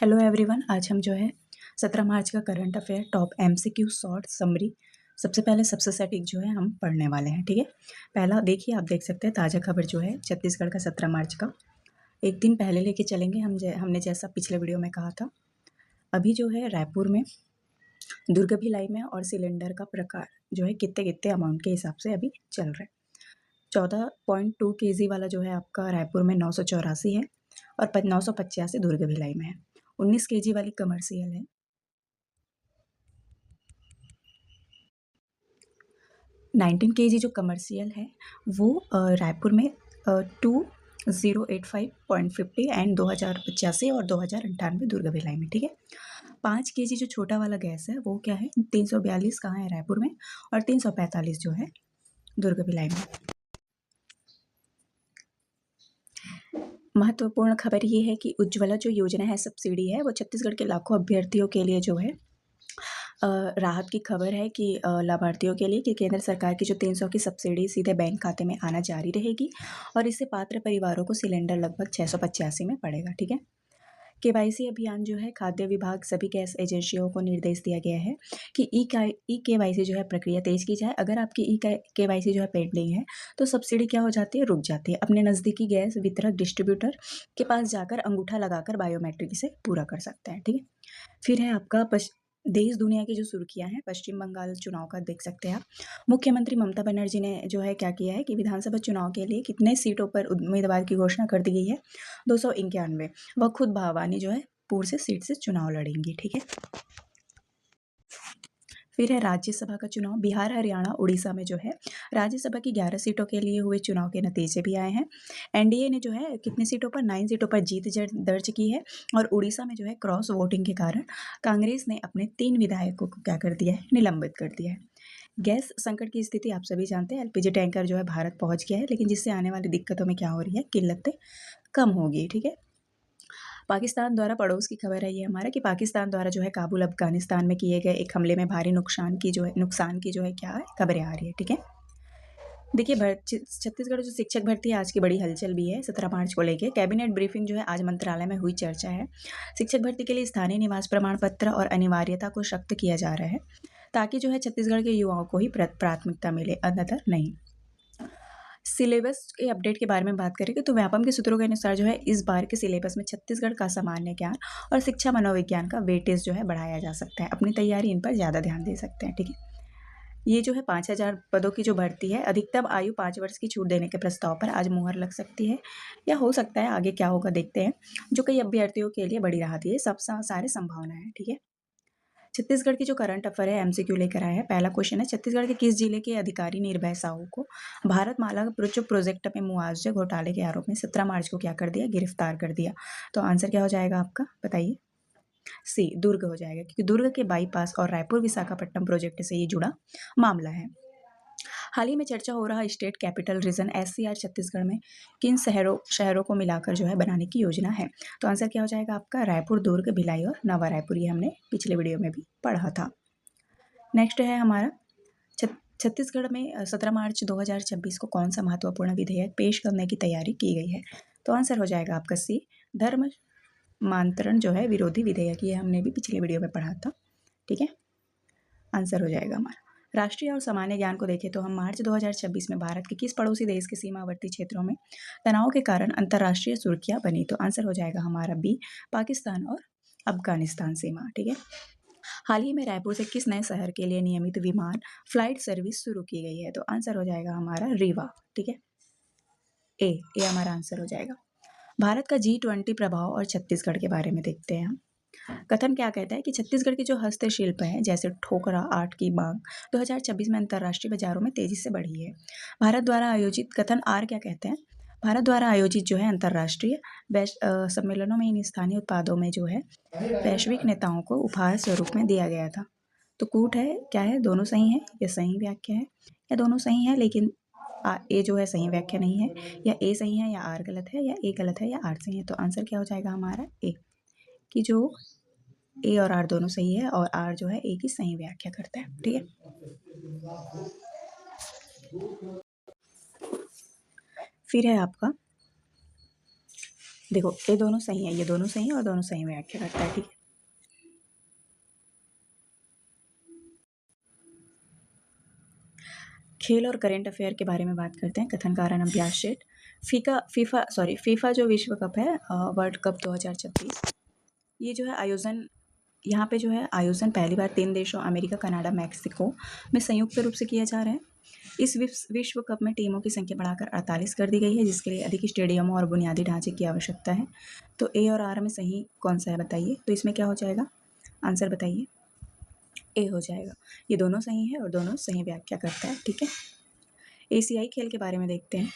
Hello everyone, आज हम जो है 17 मार्च का current affair top MCQ short summary सबसे पहले सबसे सटीक जो है हम पढ़ने वाले हैं। ठीक है, पहला देखिए, आप देख सकते हैं ताज़ा खबर जो है छत्तीसगढ़ का 17 मार्च का एक दिन पहले लेके चलेंगे हमने जैसा पिछले वीडियो में कहा था। अभी जो है रायपुर में दुर्ग भिलाई में और सिलेंडर का प्रकार जो है कितने कितने अमाउंट के हिसाब से अभी चल रहा है। 14.2 केजी वाला जो है आपका रायपुर में 984 है और 985 दुर्ग भिलाई में है। 19 केजी वाली कमर्शियल है। 19 केजी जो कमर्शियल है वो रायपुर में 2085.50 एंड 2085 और 2098 दुर्ग भिलाई में। ठीक है, 5 केजी जो छोटा वाला गैस है वो क्या है 342 कहाँ है रायपुर में और 345 जो है दुर्ग भिलाई में। महत्वपूर्ण खबर ये है कि उज्ज्वला जो योजना है सब्सिडी है वो छत्तीसगढ़ के लाखों अभ्यर्थियों के लिए जो है राहत की खबर है कि लाभार्थियों के लिए कि केंद्र सरकार की जो 300 की सब्सिडी सीधे बैंक खाते में आना जारी रहेगी और इससे पात्र परिवारों को सिलेंडर लगभग 685 में पड़ेगा। ठीक है, केवाईसी अभियान जो है खाद्य विभाग सभी गैस एजेंसियों को निर्देश दिया गया है कि ई केवाईसी जो है प्रक्रिया तेज की जाए। अगर आपकी ई केवाईसी जो है पेंडिंग है तो सब्सिडी क्या हो जाती है, रुक जाती है। अपने नज़दीकी गैस वितरक डिस्ट्रीब्यूटर के पास जाकर अंगूठा लगाकर बायोमेट्रिक से पूरा कर सकते हैं। ठीक है, फिर है आपका देश दुनिया की जो सुर्खियां हैं, पश्चिम बंगाल चुनाव का देख सकते हैं आप। मुख्यमंत्री ममता बनर्जी ने जो है क्या किया है कि विधानसभा चुनाव के लिए कितने सीटों पर उम्मीदवार की घोषणा कर दी गई है, 291। वह खुद भवानी जो है पूर से सीट से चुनाव लड़ेंगी। ठीक है, फिर है राज्यसभा का चुनाव। बिहार, हरियाणा, उड़ीसा में जो है राज्यसभा की 11 सीटों के लिए हुए चुनाव के नतीजे भी आए हैं। एनडीए ने जो है कितनी सीटों पर 9 सीटों पर जीत दर्ज की है और उड़ीसा में जो है क्रॉस वोटिंग के कारण कांग्रेस ने अपने 3 विधायकों को क्या कर दिया है, निलंबित कर दिया है। गैस संकट की स्थिति आप सभी जानते हैं। एलपीजी टैंकर जो है भारत पहुंच गया है, लेकिन जिससे आने वाली दिक्कतों में क्या हो रही है, किल्लतें कम होगी। ठीक है, पाकिस्तान द्वारा पड़ोस की खबर है ये हमारा कि पाकिस्तान द्वारा जो है काबुल अफगानिस्तान में किए गए एक हमले में भारी नुकसान की जो है क्या है, खबरें आ रही है। ठीक है, देखिए छत्तीसगढ़ जो शिक्षक भर्ती है आज की बड़ी हलचल भी है 17 मार्च को लेके। कैबिनेट ब्रीफिंग जो है आज मंत्रालय में हुई, चर्चा है। शिक्षक भर्ती के लिए स्थानीय निवास प्रमाण पत्र और अनिवार्यता को सख्त किया जा रहा है ताकि जो है छत्तीसगढ़ के युवाओं को ही प्राथमिकता मिले, अन्यथा नहीं। सिलेबस के अपडेट के बारे में बात करेंगे तो व्यापम के सूत्रों के अनुसार जो है इस बार के सिलेबस में छत्तीसगढ़ का सामान्य ज्ञान और शिक्षा मनोविज्ञान का वेटेज जो है बढ़ाया जा सकता है। अपनी तैयारी इन पर ज़्यादा ध्यान दे सकते हैं। ठीक है, ये जो है 5000 पदों की जो भर्ती है, अधिकतम आयु 5 वर्ष की छूट देने के प्रस्ताव पर आज मुहर लग सकती है या हो सकता है आगे क्या होगा देखते हैं, जो कई अभ्यर्थियों के लिए बड़ी राहत है। सब सारे संभावना है। ठीक है, छत्तीसगढ़ की जो करंट अफेयर है एमसीक्यू लेकर आया है। पहला क्वेश्चन है, छत्तीसगढ़ के किस जिले के अधिकारी निर्भय साहू को भारत माला प्रोजेक्ट में मुआवजे घोटाले के आरोप में 17 मार्च को क्या कर दिया, गिरफ्तार कर दिया। तो आंसर क्या हो जाएगा आपका, बताइए। सी, दुर्ग हो जाएगा, क्योंकि दुर्ग के बाईपास और रायपुर विशाखापट्टनम प्रोजेक्ट से ये जुड़ा मामला है। हाल ही में चर्चा हो रहा state capital region SCR Chhattisgarh में किन शहरों को मिलाकर जो है बनाने की योजना है। तो आंसर क्या हो जाएगा आपका, रायपुर, दुर्ग, भिलाई और नवा रायपुर। ये हमने पिछले वीडियो में भी पढ़ा था। नेक्स्ट है हमारा छत्तीसगढ़ में 17 मार्च 2026 को कौन सा महत्वपूर्ण विधेयक पेश करने की तैयारी की गई है। तो आंसर हो जाएगा आपका सी, धर्म मांतरण जो है विरोधी विधेयक। ये हमने भी पिछले वीडियो में पढ़ा था। ठीक है, आंसर हो जाएगा हमारा। राष्ट्रीय और सामान्य ज्ञान को देखें तो हम मार्च 2026 में भारत के किस पड़ोसी देश के सीमावर्ती क्षेत्रों में तनाव के कारण अंतर्राष्ट्रीय सुर्खियां बनी। तो आंसर हो जाएगा हमारा बी, पाकिस्तान और अफगानिस्तान सीमा। ठीक है, हाल ही में रायपुर से किस नए शहर के लिए नियमित विमान फ्लाइट सर्विस शुरू की गई है। तो आंसर हो जाएगा हमारा रीवा। ठीक है, ए हमारा आंसर हो जाएगा। भारत का G20 प्रभाव और छत्तीसगढ़ के बारे में देखते हैं हम। कथन क्या कहता है कि छत्तीसगढ़ की जो हस्तशिल्प है जैसे ठोकरा आर्ट की मांग 2026 में अंतर्राष्ट्रीय बाजारों में तेजी से बढ़ी है। भारत द्वारा आयोजित कथन आर क्या कहते हैं, भारत द्वारा आयोजित जो है अंतर्राष्ट्रीय सम्मेलनों में इन स्थानीय उत्पादों में जो है वैश्विक नेताओं को उपहार स्वरूप में दिया गया था। तो कूट है क्या है, दोनों सही है या सही व्याख्या है, या दोनों सही है लेकिन ए जो है सही व्याख्या नहीं है, या ए सही है या आर गलत है, या ए गलत है या आर सही है। तो आंसर क्या हो जाएगा हमारा ए, कि जो ए और आर दोनों सही है और आर जो है ए की सही व्याख्या करता है। ठीक है, फिर है आपका देखो ये दोनों सही है, ये दोनों सही है और दोनों सही व्याख्या करता है, ठीक है। खेल और करंट अफेयर के बारे में बात करते हैं। कथन कारण अभ्यास शीट। फीफा जो विश्व कप है, वर्ल्ड कप 2026, ये जो है आयोजन, यहाँ पे जो है आयोजन पहली बार 3 देशों अमेरिका, कनाडा, मैक्सिको में संयुक्त रूप से किया जा रहा है। इस विश्व कप में टीमों की संख्या बढ़ाकर 48 कर दी गई है, जिसके लिए अधिक स्टेडियमों और बुनियादी ढांचे की आवश्यकता है। तो ए और आर में सही कौन सा है बताइए। तो इसमें क्या हो जाएगा, आंसर बताइए। ए हो जाएगा। ये दोनों सही है और दोनों सही व्याख्या करता है, ठीक है। एशियाई खेल के बारे में देखते हैं।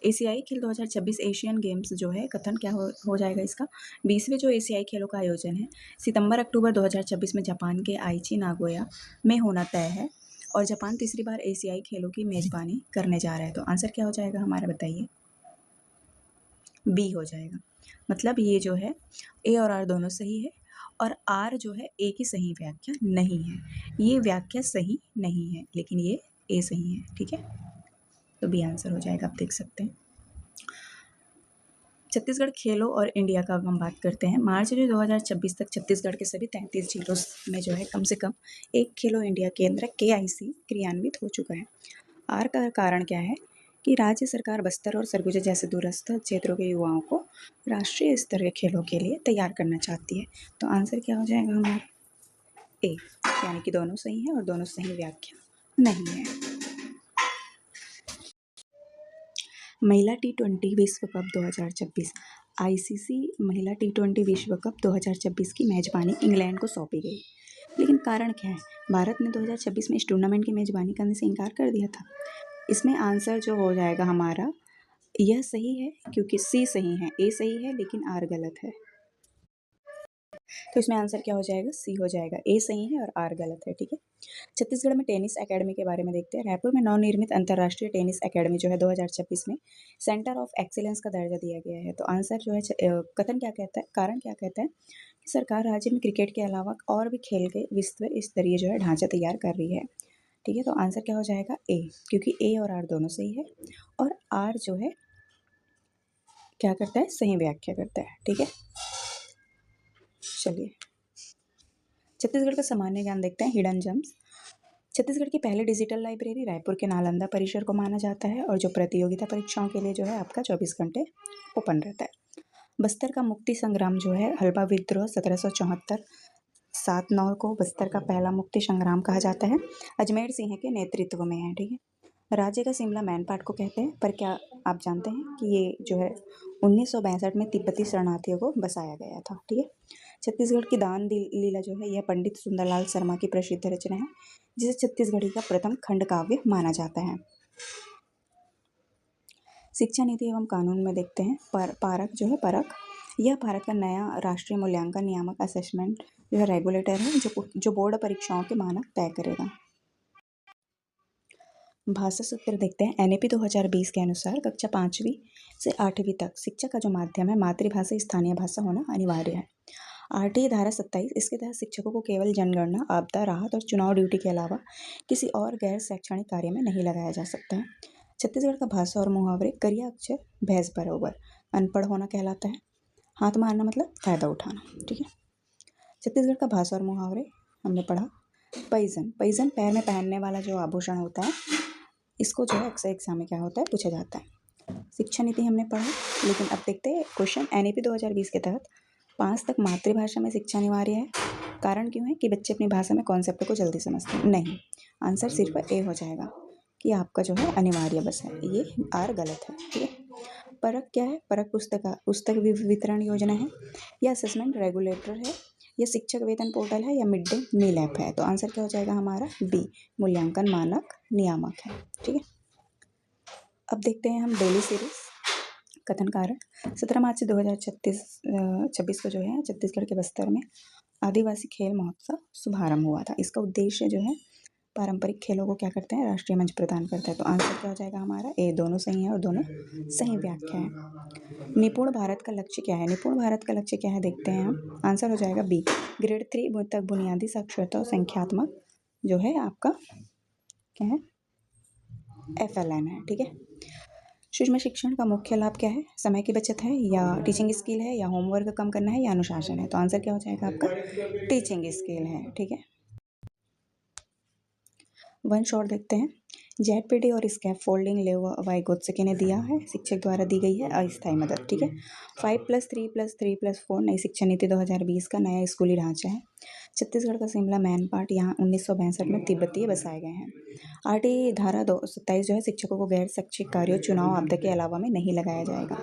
एशियाई खेल 2026 एशियन गेम्स जो है, कथन क्या हो जाएगा इसका। 20वें जो एशियाई खेलों का आयोजन है सितंबर-अक्टूबर 2026 में जापान के आइची नागोया में होना तय है और जापान तीसरी बार एशियाई खेलों की मेजबानी करने जा रहा है। तो आंसर क्या हो जाएगा हमारा बताइए। बी हो जाएगा। मतलब ये जो है ए और आर दोनों सही है और आर जो है ए की सही व्याख्या नहीं है। ये व्याख्या सही नहीं है लेकिन ये ए सही है, ठीक है। तो बी आंसर हो जाएगा, आप देख सकते हैं। छत्तीसगढ़ खेलों और इंडिया का हम बात करते हैं। मार्च जो 2026 तक छत्तीसगढ़ के सभी 33 जिलों में जो है कम से कम एक खेलो इंडिया केंद्र KIC क्रियान्वित हो चुका है। आर का कारण क्या है कि राज्य सरकार बस्तर और सरगुजा जैसे दूरस्थ क्षेत्रों के युवाओं को राष्ट्रीय स्तर के खेलों के लिए तैयार करना चाहती है। तो आंसर क्या हो जाएगा हमारा, ए, यानी कि दोनों सही है और दोनों सही व्याख्या नहीं है। महिला T20 विश्व कप 2026। ICC महिला T20 विश्व कप 2026 की मेजबानी इंग्लैंड को सौंपी गई, लेकिन कारण क्या है। भारत ने 2026 में इस टूर्नामेंट की मेजबानी करने से इनकार कर दिया था। इसमें आंसर जो हो जाएगा हमारा, यह सही है क्योंकि सी सही है, ए सही है लेकिन आर गलत है। तो इसमें आंसर क्या हो जाएगा, सी हो जाएगा। ए सही है और आर गलत है, ठीक है। छत्तीसगढ़ में टेनिस एकेडमी के बारे में देखते हैं। रायपुर में नवनिर्मित अंतर्राष्ट्रीय टेनिस एकेडमी जो है 2026 में सेंटर ऑफ एक्सीलेंस का दर्जा दिया गया है। तो आंसर जो है कथन क्या कहता है, कारण क्या कहता है कि सरकार राज्य में क्रिकेट के अलावा और भी खेल के विश्व स्तरीय जो है ढांचा तैयार कर रही है, ठीक है। तो आंसर क्या हो जाएगा, ए, क्योंकि ए और आर दोनों सही है और आर जो है क्या करता है, सही व्याख्या करता है, ठीक है। चलिए छत्तीसगढ़ का सामान्य ज्ञान देखते हैं। Hidden gems. छत्तीसगढ़ की पहली डिजिटल लाइब्रेरी रायपुर के नालंदा परिसर को माना जाता है और जो प्रतियोगिता परीक्षाओं के लिए जो है आपका 24 घंटे ओपन रहता है। बस्तर का मुक्ति संग्राम जो है, हल्बा विद्रोह 1774 7/9 को बस्तर का पहला मुक्ति संग्राम कहा जाता है। अजमेर सिंह के नेतृत्व में है, ठीक है। राज्य का शिमला मैनपाट को कहते हैं, पर क्या आप जानते हैं कि ये जो है 1962 में तिब्बती शरणार्थियों को बसाया गया था, ठीक है। छत्तीसगढ़ की दान लीला जो है, यह पंडित सुंदरलाल शर्मा की प्रसिद्ध रचना है, जिसे छत्तीसगढ़ी का प्रथम खंड काव्य माना जाता है। शिक्षा नीति एवं कानून में देखते हैं। पारक जो है, परख, यह भारत का नया राष्ट्रीय मूल्यांकन नियामक असेसमेंट जो है रेगुलेटर है, जो बोर्ड परीक्षाओं के मानक तय करेगा। भाषा सूत्र देखते हैं। NAP 2020 के अनुसार कक्षा 5वीं से 8वीं तक शिक्षा का जो माध्यम है मातृभाषा स्थानीय भाषा होना अनिवार्य है। RTA धारा 27 इसके तहत शिक्षकों को केवल जनगणना, आपदा राहत और चुनाव ड्यूटी के अलावा किसी और गैर शैक्षणिक कार्य में नहीं लगाया जा सकता है। छत्तीसगढ़ का भाषा और मुहावरे, करिया अक्षर भैंस बरोबर, अनपढ़ होना कहलाता है। हाथ मारना मतलब फायदा उठाना, ठीक है। छत्तीसगढ़ का भाषा और मुहावरे हमने पढ़ा। पैजन, पैजन पैर में पहनने वाला जो आभूषण होता है, इसको जो है अक्सर एग्जाम में क्या होता है, पूछा जाता है। शिक्षा नीति हमने पढ़ा, लेकिन अब देखते हैं क्वेश्चन। NAP 2020 के तहत 5 तक मातृभाषा में शिक्षा अनिवार्य है। कारण क्यों है कि बच्चे अपनी भाषा में कॉन्सेप्ट को जल्दी समझते हैं, नहीं। आंसर सिर्फ ए हो जाएगा कि आपका जो है अनिवार्य बस है, ये आर गलत है, ठीक है। परख क्या है, परख पुस्तक वितरण योजना है या असेसमेंट रेगुलेटर है या शिक्षक वेतन पोर्टल है या मिड डे मील ऐप है। तो आंसर क्या हो जाएगा हमारा, बी, मूल्यांकन मानक नियामक है, ठीक है। अब देखते हैं हम डेली सीरीज। कथन कारण 17 मार्च से 2026 को जो है छत्तीसगढ़ के बस्तर में आदिवासी खेल महोत्सव शुभारंभ हुआ था। इसका उद्देश्य जो है पारंपरिक खेलों को क्या करते हैं, राष्ट्रीय मंच प्रदान करता है। तो आंसर क्या हो जाएगा हमारा, ए, दोनों सही है और दोनों सही व्याख्या है। निपुण भारत का लक्ष्य क्या है, निपुण भारत का लक्ष्य क्या है देखते हैं हम। आंसर हो जाएगा बी, ग्रेड 3 तक बुनियादी साक्षरता और संख्यात्मक जो है आपका क्या है, FLN है, ठीक है। सूक्ष्म शिक्षण का मुख्य लाभ क्या है? समय की बचत है या टीचिंग स्किल है या होमवर्क कम करना है या अनुशासन है? तो आंसर क्या हो जाएगा आपका? टीचिंग स्किल है, ठीक है। वन शॉट देखते हैं। जेडपीटी और स्कैप फोल्डिंग वाइगोत्स्की ने दिया है, शिक्षक द्वारा दी गई है अस्थायी मदद, ठीक है। 5+3+3+4 नई शिक्षा नीति 2020 का नया स्कूली ढांचा है। छत्तीसगढ़ का शिमला मैन पार्ट यहाँ 1962 में तिब्बतीय बसाए गए हैं। आरटी धारा 227 जो है शिक्षकों को गैर शैक्षिक कार्यों चुनाव आपदा के अलावा में नहीं लगाया जाएगा।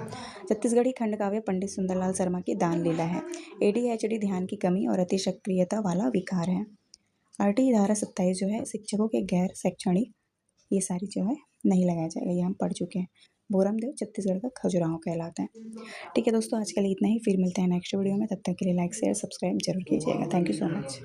छत्तीसगढ़ी खंड काव्य पंडित सुंदरलाल शर्मा की दान लीला है। एडीएचडी ध्यान की कमी और अति सक्रियता वाला विकार है। आरटी धारा 27 जो है शिक्षकों के गैर शैक्षणिक ये सारी जो है नहीं लगाया जाएगा, ये हम पढ़ चुके हैं। भोरमदेव छत्तीसगढ़ का खजुराहो कहलाता है। ठीक है दोस्तों, आज के लिए इतना ही, फिर मिलते हैं नेक्स्ट वीडियो में। तब तक के लिए लाइक शेयर सब्सक्राइब जरूर कीजिएगा। Thank you so much.